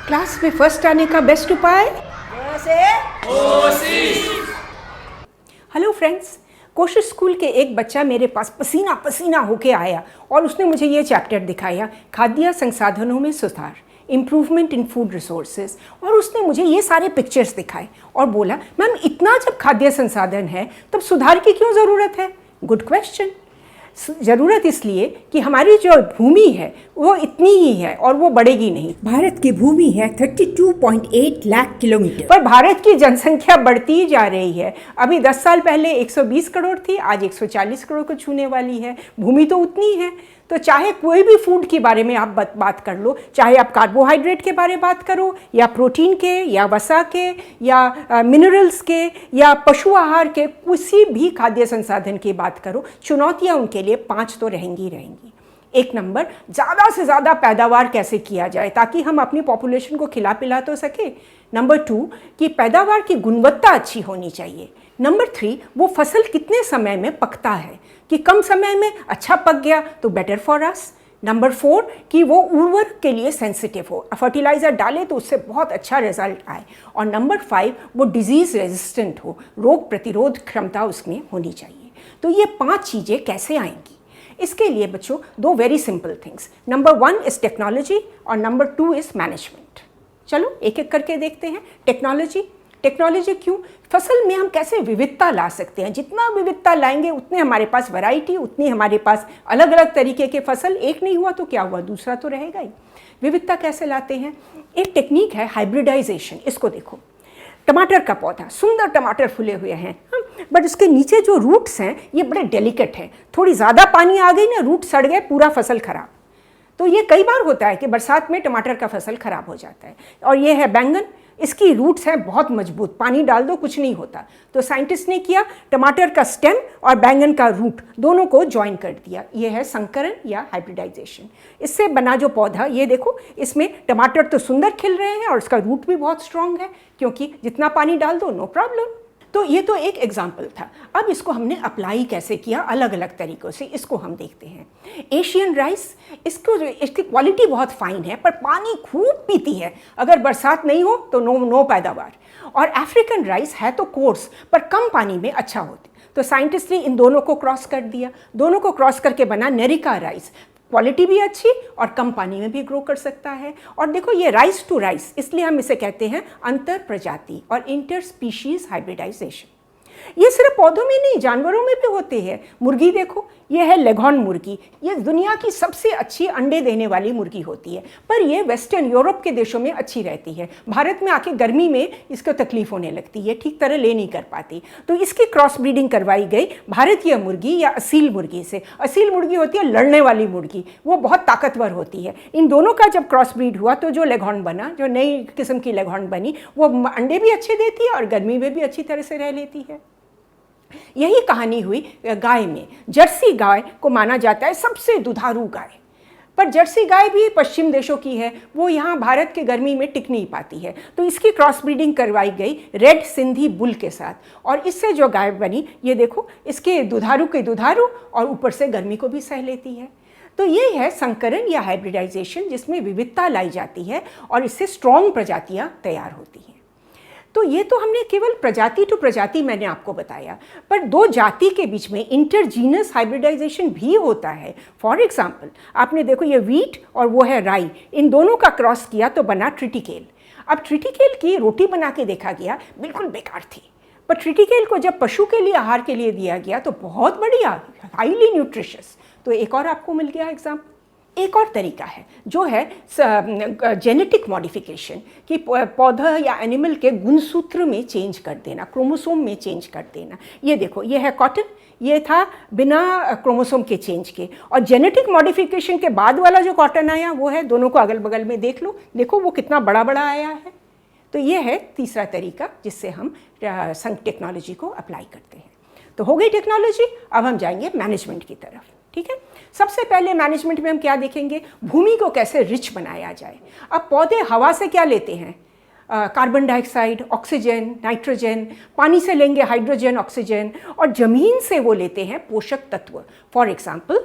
Class में first आने का बेस्ट उपाय हेलो फ्रेंड्स, कोशिश स्कूल के एक बच्चा मेरे पास पसीना पसीना होके आया और उसने मुझे ये चैप्टर दिखाया, खाद्य संसाधनों में सुधार, इम्प्रूवमेंट इन फूड रिसोर्सेज। और उसने मुझे ये सारे पिक्चर्स दिखाए और बोला, मैम इतना जब खाद्य संसाधन है तब सुधार की क्यों ज़रूरत है? Good question. ज़रूरत इसलिए कि हमारी जो भूमि है वो इतनी ही है और वो बढ़ेगी नहीं। भारत की भूमि है 32.8 लाख किलोमीटर, पर भारत की जनसंख्या बढ़ती ही जा रही है। अभी 10 साल पहले 120 करोड़ थी, आज 140 करोड़ को छूने वाली है। भूमि तो उतनी है। तो चाहे कोई भी फूड के बारे में आप बात कर लो, चाहे आप कार्बोहाइड्रेट के बारे में बात करो या प्रोटीन के या वसा के या मिनरल्स के या पशु आहार के, किसी भी खाद्य संसाधन की बात करो, चुनौतियां उनके लिए 5 तो रहेंगी रहेंगी। एक नंबर, ज़्यादा से ज़्यादा पैदावार कैसे किया जाए ताकि हम अपनी पॉपुलेशन को खिला पिला तो सके। नंबर 2 कि पैदावार की गुणवत्ता अच्छी होनी चाहिए। नंबर 3 वो फसल कितने समय में पकता है, कि कम समय में अच्छा पक गया तो बेटर फॉर अस। नंबर 4 कि वो उर्वरक के लिए सेंसिटिव हो, फर्टिलाइज़र डाले तो उससे बहुत अच्छा रिजल्ट आए। और नंबर 5 वो डिजीज़ रेजिस्टेंट हो, रोग प्रतिरोध क्षमता उसमें होनी चाहिए। तो ये 5 चीज़ें कैसे आएंगी? इसके लिए बच्चों 2 very simple things. Number 1 is technology और नंबर 2 इज़ मैनेजमेंट। चलो एक एक करके देखते हैं। टेक्नोलॉजी क्यों? फसल में हम कैसे विविधता ला सकते हैं? जितना विविधता लाएंगे उतने हमारे पास वैरायटी, उतनी हमारे पास अलग अलग तरीके के फसल। एक नहीं हुआ तो क्या हुआ, दूसरा तो रहेगा ही। विविधता कैसे लाते हैं? एक टेक्निक है हाइब्रिडाइजेशन। इसको देखो, टमाटर का पौधा, सुंदर टमाटर फूले हुए हैं, बट इसके नीचे जो रूट्स हैं ये बड़े डेलिकेट हैं। थोड़ी ज़्यादा पानी आ गई ना, रूट सड़ गए, पूरा फसल खराब। तो ये कई बार होता है कि बरसात में टमाटर का फसल खराब हो जाता है। और ये है बैंगन, इसकी रूट्स हैं बहुत मजबूत, पानी डाल दो कुछ नहीं होता। तो साइंटिस्ट ने किया, टमाटर का स्टेम और बैंगन का रूट दोनों को ज्वाइन कर दिया। ये है संकरण या हाइब्रिडाइजेशन। इससे बना जो पौधा, ये देखो, इसमें टमाटर तो सुंदर खिल रहे हैं और इसका रूट भी बहुत स्ट्रांग है, क्योंकि जितना पानी डाल दो नो प्रॉब्लम। तो ये तो एक एग्जाम्पल था। अब इसको हमने अप्लाई कैसे किया अलग अलग तरीक़ों से, इसको हम देखते हैं। एशियन राइस, इसकी क्वालिटी बहुत फाइन है पर पानी खूब पीती है, अगर बरसात नहीं हो तो नो पैदावार। और अफ्रीकन राइस है तो कोर्स पर कम पानी में अच्छा होती। तो साइंटिस्ट ने इन दोनों को क्रॉस कर दिया, दोनों को क्रॉस करके बना नेरिका राइस। क्वालिटी भी अच्छी और कम पानी में भी ग्रो कर सकता है। और देखो ये राइस टू राइस, इसलिए हम इसे कहते हैं अंतर प्रजाति और इंटर स्पीशीज हाइब्रिडाइजेशन। ये सिर्फ पौधों में नहीं, जानवरों में भी होते हैं। मुर्गी देखो, ये है लेघॉर्न मुर्गी, ये दुनिया की सबसे अच्छी अंडे देने वाली मुर्गी होती है, पर ये वेस्टर्न यूरोप के देशों में अच्छी रहती है। भारत में आके गर्मी में इसको तकलीफ होने लगती है, ठीक तरह ले नहीं कर पाती। तो इसकी क्रॉस ब्रीडिंग करवाई गई भारतीय मुर्गी या असील मुर्गी से। असील मुर्गी होती है लड़ने वाली मुर्गी, वो बहुत ताकतवर होती है। इन दोनों का जब क्रॉस ब्रीड हुआ तो जो लेघॉर्न बना, जो नई किस्म की लेघॉर्न बनी, वो अंडे भी अच्छे देती है और गर्मी में भी अच्छी तरह से रह लेती है। यही कहानी हुई गाय में। जर्सी गाय को माना जाता है सबसे दुधारू गाय, पर जर्सी गाय भी पश्चिम देशों की है, वो यहाँ भारत के गर्मी में टिक नहीं पाती है। तो इसकी क्रॉस ब्रीडिंग करवाई गई रेड सिंधी बुल के साथ और इससे जो गाय बनी, ये देखो, इसके दुधारू के दुधारू और ऊपर से गर्मी को भी सह लेती है। तो ये है संकरण या हाइब्रिडाइजेशन, जिसमें विविधता लाई जाती है और इससे स्ट्रॉन्ग प्रजातियाँ तैयार होती हैं। तो ये तो हमने केवल प्रजाति टू प्रजाति मैंने आपको बताया, पर 2 जाति के बीच में इंटरजीनस हाइब्रिडाइजेशन भी होता है। फॉर एग्जाम्पल, आपने देखो ये वीट और वो है राई, इन दोनों का क्रॉस किया तो बना ट्रिटिकेल। अब ट्रिटिकेल की रोटी बना के देखा गया, बिल्कुल बेकार थी, पर ट्रिटिकेल को जब पशु के लिए आहार के लिए दिया गया तो बहुत बढ़िया, हाईली न्यूट्रिशियस। तो एक और आपको मिल गया एग्जाम्पल। एक और तरीका है जो है जेनेटिक मॉडिफिकेशन, कि पौधा या एनिमल के गुणसूत्र में चेंज कर देना, क्रोमोसोम में चेंज कर देना। ये देखो, ये है कॉटन, ये था बिना क्रोमोसोम के चेंज के। और जेनेटिक मॉडिफिकेशन के बाद वाला जो कॉटन आया वो है, दोनों को अगल बगल में देख लो, देखो वो कितना बड़ा बड़ा आया है। तो ये है तीसरा तरीका जिससे हम टेक्नोलॉजी को अप्लाई करते हैं। तो हो गई टेक्नोलॉजी, अब हम जाएंगे मैनेजमेंट की तरफ। ठीक है, सबसे पहले मैनेजमेंट में हम क्या देखेंगे, भूमि को कैसे रिच बनाया जाए। अब पौधे हवा से क्या लेते हैं, कार्बन डाइऑक्साइड, ऑक्सीजन, नाइट्रोजन, पानी से लेंगे हाइड्रोजन, ऑक्सीजन, और ज़मीन से वो लेते हैं पोषक तत्व। For example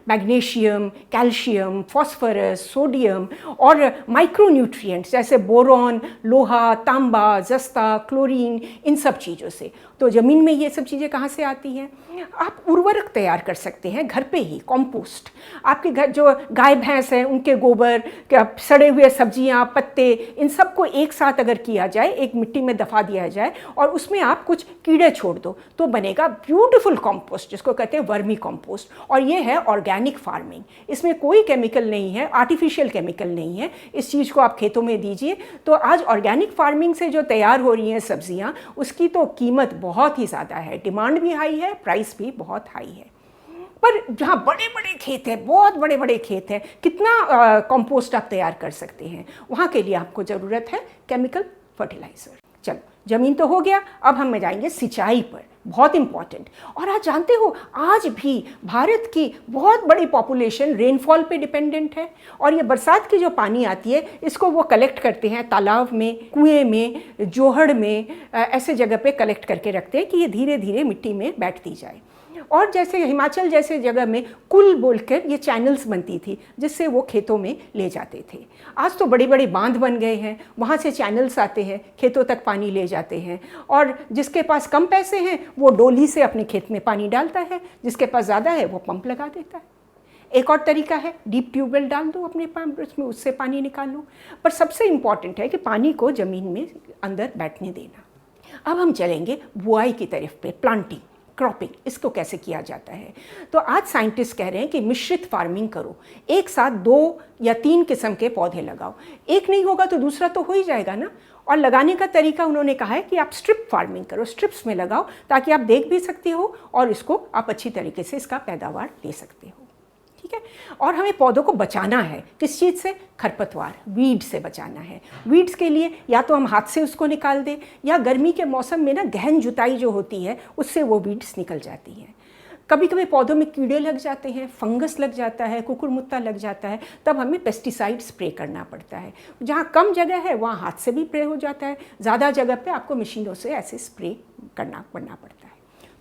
magnesium, calcium, phosphorus, sodium और माइक्रोन्यूट्रिएंट्स जैसे बोरॉन, लोहा, तांबा, जस्ता, क्लोरीन, इन सब चीज़ों से। तो ज़मीन में ये सब चीज़ें कहाँ से आती हैं? आप उर्वरक तैयार कर सकते हैं घर पे ही, कंपोस्ट। आपके घर जो गाय भैंस हैं उनके गोबर, सड़े हुए सब्जियां, पत्ते, इन सब को एक साथ अगर किया जाए, एक मिट्टी में दफा दिया जाए और उसमें आप कुछ कीड़े छोड़ दो तो बनेगा ब्यूटीफुल कंपोस्ट, जिसको कहते हैं वर्मी कंपोस्ट। और ये है ऑर्गेनिक फार्मिंग। इसमें कोई केमिकल नहीं है, आर्टिफिशियल केमिकल नहीं है। इस चीज़ को आप खेतों में दीजिए। तो आज ऑर्गेनिक फार्मिंग से जो तैयार हो रही हैं सब्जियां, उसकी तो कीमत बहुत ही ज़्यादा है, डिमांड भी हाई है, प्राइस भी बहुत हाई है। पर जहाँ बड़े बड़े खेत हैं, बहुत बड़े बड़े खेत हैं, कितना कंपोस्ट आप तैयार कर सकते हैं? वहाँ के लिए आपको ज़रूरत है केमिकल फर्टिलाइज़र। चलो, ज़मीन तो हो गया, अब हम जाएंगे सिंचाई पर, बहुत इंपॉर्टेंट। और आज जानते हो, आज भी भारत की बहुत बड़ी पॉपुलेशन रेनफॉल पे डिपेंडेंट है। और ये बरसात की जो पानी आती है, इसको वो कलेक्ट करते हैं तालाब में, कुएं में, जोहड़ में, ऐसे जगह पे कलेक्ट करके रखते हैं कि ये धीरे धीरे मिट्टी में बैठती जाए। और जैसे हिमाचल जैसे जगह में कुल बोलकर ये चैनल्स बनती थी, जिससे वो खेतों में ले जाते थे। आज तो बड़े बड़े बांध बन गए हैं, वहाँ से चैनल्स आते हैं, खेतों तक पानी ले जाते हैं। और जिसके पास कम पैसे हैं वो डोली से अपने खेत में पानी डालता है, जिसके पास ज़्यादा है वो पंप लगा देता है। एक और तरीका है, डीप ट्यूबवेल डाल दो अपने पंप में, उससे पानी निकालो। पर सबसे इम्पॉर्टेंट है कि पानी को ज़मीन में अंदर बैठने देना। अब हम चलेंगे बुआई की तरफ पे, प्लांटिंग, क्रॉपिंग, इसको कैसे किया जाता है। तो आज साइंटिस्ट कह रहे हैं कि मिश्रित फार्मिंग करो, एक साथ 2 या 3 किस्म के पौधे लगाओ। एक नहीं होगा तो दूसरा तो हो ही जाएगा ना। और लगाने का तरीका उन्होंने कहा है कि आप स्ट्रिप फार्मिंग करो, स्ट्रिप्स में लगाओ, ताकि आप देख भी सकते हो और इसको आप अच्छी तरीके से इसका पैदावार ले सकते हो। ठीक है। और हमें पौधों को बचाना है, किस चीज़ से? खरपतवार, वीड से बचाना है। वीड्स के लिए या तो हम हाथ से उसको निकाल दें, या गर्मी के मौसम में ना गहन जुताई जो होती है उससे वो वीड्स निकल जाती हैं। कभी कभी पौधों में कीड़े लग जाते हैं, फंगस लग जाता है, कुकुरमुत्ता लग जाता है, तब हमें पेस्टिसाइड स्प्रे करना पड़ता है। जहाँ कम जगह है वहाँ हाथ से भी स्प्रे हो जाता है, ज़्यादा जगह पे आपको मशीनों से ऐसे स्प्रे करना पड़ता है।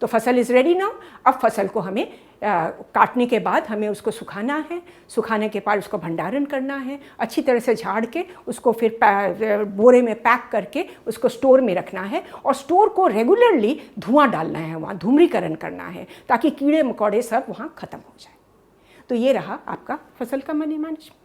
तो फसल इज़ रेडी नाउ। अब फसल को हमें काटने के बाद हमें उसको सुखाना है, सुखाने के बाद उसको भंडारण करना है, अच्छी तरह से झाड़ के उसको फिर बोरे में पैक करके उसको स्टोर में रखना है। और स्टोर को रेगुलरली धुआं डालना है, वहाँ धूम्रीकरण करना है, ताकि कीड़े मकोड़े सब वहाँ ख़त्म हो जाए। तो ये रहा आपका फसल का मनी मैनेजमेंट।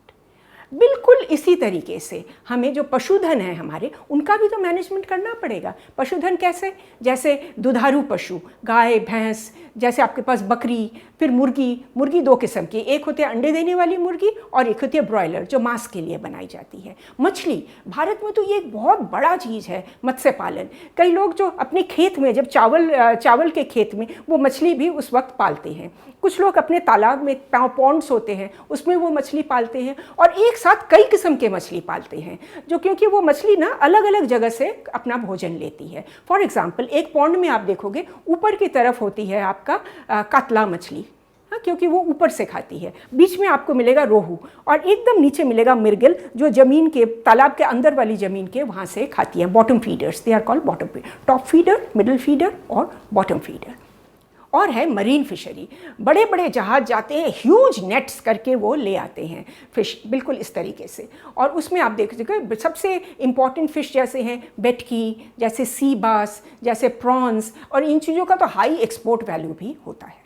बिल्कुल इसी तरीके से हमें जो पशुधन है हमारे, उनका भी तो मैनेजमेंट करना पड़ेगा। पशुधन कैसे? जैसे दुधारू पशु, गाय, भैंस, जैसे आपके पास बकरी, फिर मुर्गी 2 किस्म की, एक होती है अंडे देने वाली मुर्गी और एक होती है ब्रॉयलर, जो मांस के लिए बनाई जाती है। मछली, भारत में तो ये एक बहुत बड़ा चीज़ है, मत्स्य पालन। कई लोग जो अपने खेत में, जब चावल के खेत में, वो मछली भी उस वक्त पालते हैं। कुछ लोग अपने तालाब में, पॉन्ड्स होते हैं, उसमें वो मछली पालते हैं, और एक साथ कई किस्म के मछली पालते हैं, जो क्योंकि वो मछली ना अलग अलग जगह से अपना भोजन लेती है। फॉर एग्जाम्पल, एक पॉन्ड में आप देखोगे ऊपर की तरफ होती है आपका कातला मछली, क्योंकि वो ऊपर से खाती है। बीच में आपको मिलेगा रोहू, और एकदम नीचे मिलेगा मृगल, जो ज़मीन के, तालाब के अंदर वाली ज़मीन के वहाँ से खाती है। Bottom feeders, they are called bottom feeder, top feeder, middle feeder और बॉटम फीडर। और है मरीन फिशरी, बड़े बड़े जहाज जाते हैं, ह्यूज नेट्स करके वो ले आते हैं फिश, बिल्कुल इस तरीके से। और उसमें आप देख सकते हो सबसे इम्पॉर्टेंट फ़िश जैसे हैं बेटकी, जैसे सी बास, जैसे प्रॉन्स, और इन चीज़ों का तो हाई एक्सपोर्ट वैल्यू भी होता है।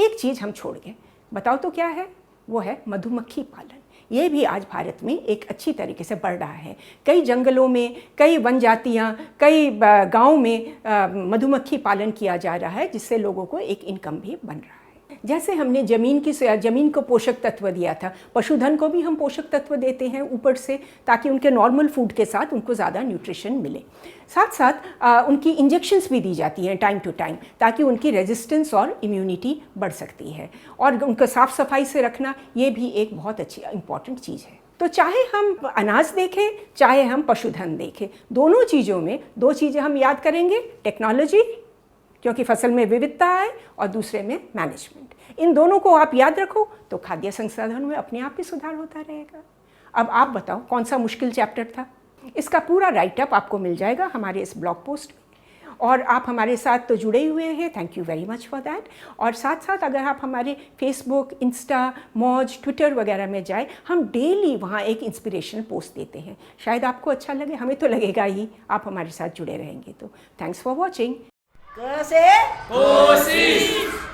एक चीज़ हम छोड़ गए, बताओ तो क्या है? वो है मधुमक्खी पालन। ये भी आज भारत में एक अच्छी तरीके से बढ़ रहा है। कई जंगलों में, कई वन जातियाँ, कई गाँव में मधुमक्खी पालन किया जा रहा है, जिससे लोगों को एक इनकम भी बन रहा है। जैसे हमने ज़मीन को पोषक तत्व दिया था, पशुधन को भी हम पोषक तत्व देते हैं ऊपर से, ताकि उनके नॉर्मल फूड के साथ उनको ज़्यादा न्यूट्रिशन मिले। साथ साथ उनकी इंजेक्शंस भी दी जाती हैं टाइम टू टाइम, ताकि उनकी रेजिस्टेंस और इम्यूनिटी बढ़ सकती है। और उनको साफ़ सफाई से रखना, ये भी एक बहुत अच्छी इंपॉर्टेंट चीज़ है। तो चाहे हम अनाज देखें, चाहे हम पशुधन देखें, दोनों चीज़ों में 2 चीज़ें हम याद करेंगे, टेक्नोलॉजी, क्योंकि फसल में विविधता है, और दूसरे में मैनेजमेंट। इन दोनों को आप याद रखो तो खाद्य संसाधन में अपने आप ही सुधार होता रहेगा। अब आप बताओ, कौन सा मुश्किल चैप्टर था? इसका पूरा राइटअप आपको मिल जाएगा हमारे इस ब्लॉग पोस्ट में। और आप हमारे साथ तो जुड़े हुए हैं, thank you very much for that. और साथ साथ अगर आप हमारे फेसबुक, इंस्टा, मौज, ट्विटर वगैरह में जाए, हम डेली वहाँ एक इंस्पिरेशनल पोस्ट देते हैं। शायद आपको अच्छा लगे, हमें तो लगेगा ही, आप हमारे साथ जुड़े रहेंगे तो। Thanks for watching. क से कोशिश।